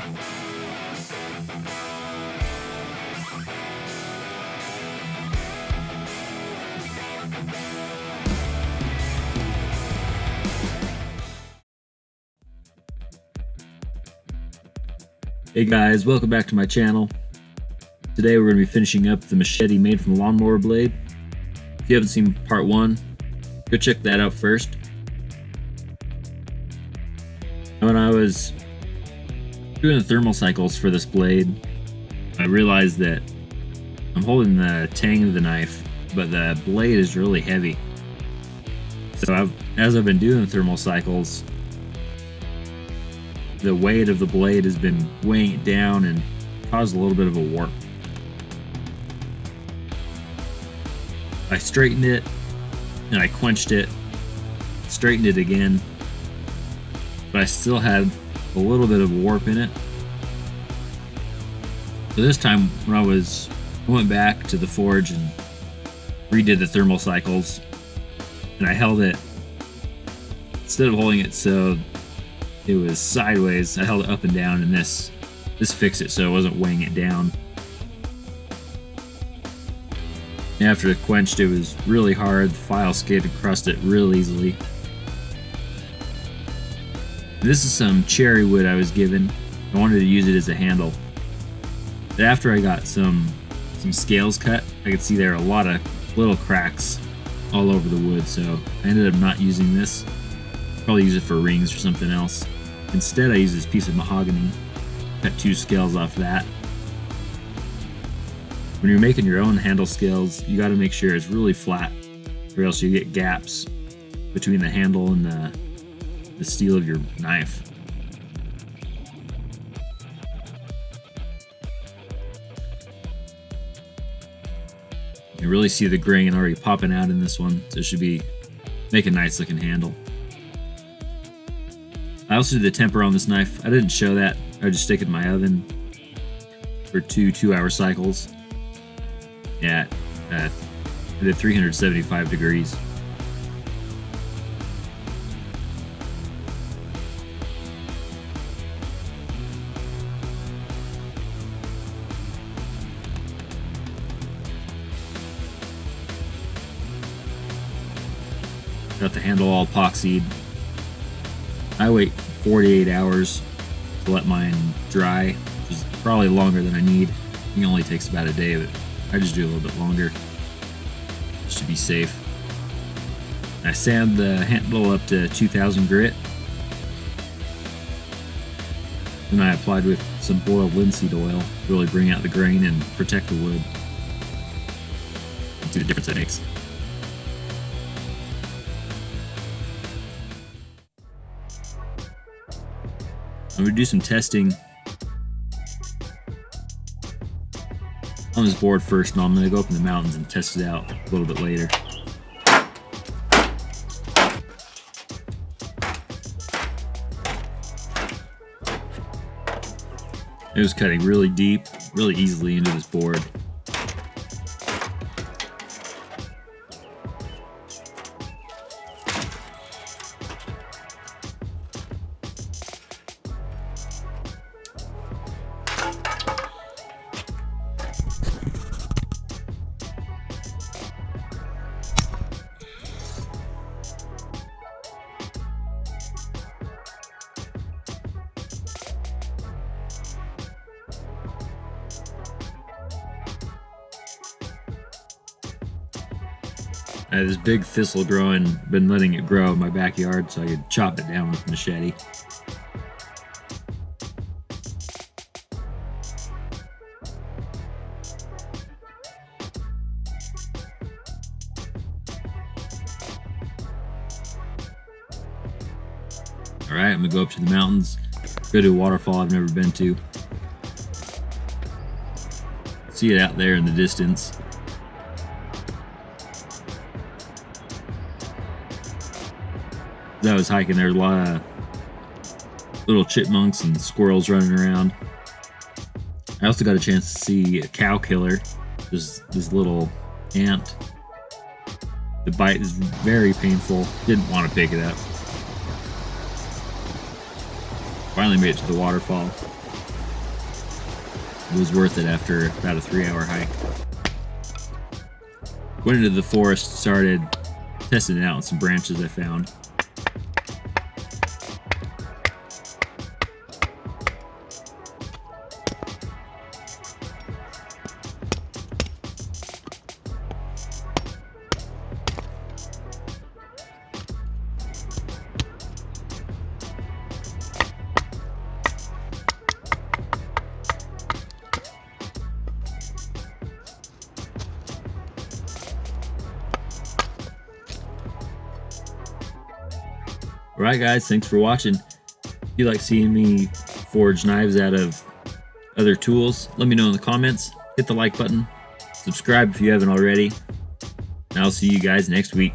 Hey guys, welcome back to my channel. Today we're going to be finishing up the machete made from the lawnmower blade. If you haven't seen part 1, go check that out first. When I was doing the thermal cycles for this blade, I realized that I'm holding the tang of the knife, but the blade is really heavy. So as I've been doing thermal cycles, the weight of the blade has been weighing it down and caused a little bit of a warp. I straightened it and I quenched it, straightened it again, but I still had a little bit of warp in it. So this time when I went back to the forge and redid the thermal cycles, and I held it, instead of holding it so it was sideways, I held it up and down, and this fixed it so it wasn't weighing it down. And after it quenched, it was really hard. The file skidded across it real easily. This is some cherry wood I was given. I wanted to use it as a handle. But after I got some scales cut, I could see there are a lot of little cracks all over the wood, so I ended up not using this. Probably use it for rings or something else. Instead, I used this piece of mahogany, cut 2 scales off that. When you're making your own handle scales, you got to make sure it's really flat, or else you get gaps between the handle and the steel of your knife. You really see the grain already popping out in this one, so it should make a nice looking handle. I also did the temper on this knife. I didn't show that. I just stick it in my oven for 2-hour cycles at 375 degrees. Got the handle all epoxied. I wait 48 hours to let mine dry, which is probably longer than I need. It only takes about a day, but I just do a little bit longer just to be safe. I sand the handle up to 2000 grit. Then I applied with some boiled linseed oil to really bring out the grain and protect the wood. See the difference that makes. I'm going to do some testing on this board first, and I'm going to go up in the mountains and test it out a little bit later. It was cutting really deep, really easily into this board. I had this big thistle growing, been letting it grow in my backyard so I could chop it down with a machete. Alright, I'm gonna go up to the mountains, go to a waterfall I've never been to. See it out there in the distance. As I was hiking, there were a lot of little chipmunks and squirrels running around. I also got a chance to see a cow killer, just this little ant. The bite is very painful. Didn't want to pick it up. Finally made it to the waterfall. It was worth it after about a 3-hour hike. Went into the forest, started testing it out with some branches I found. Alright guys, thanks for watching. If you like seeing me forge knives out of other tools, let me know in the comments. Hit the like button, subscribe if you haven't already, and I'll see you guys next week.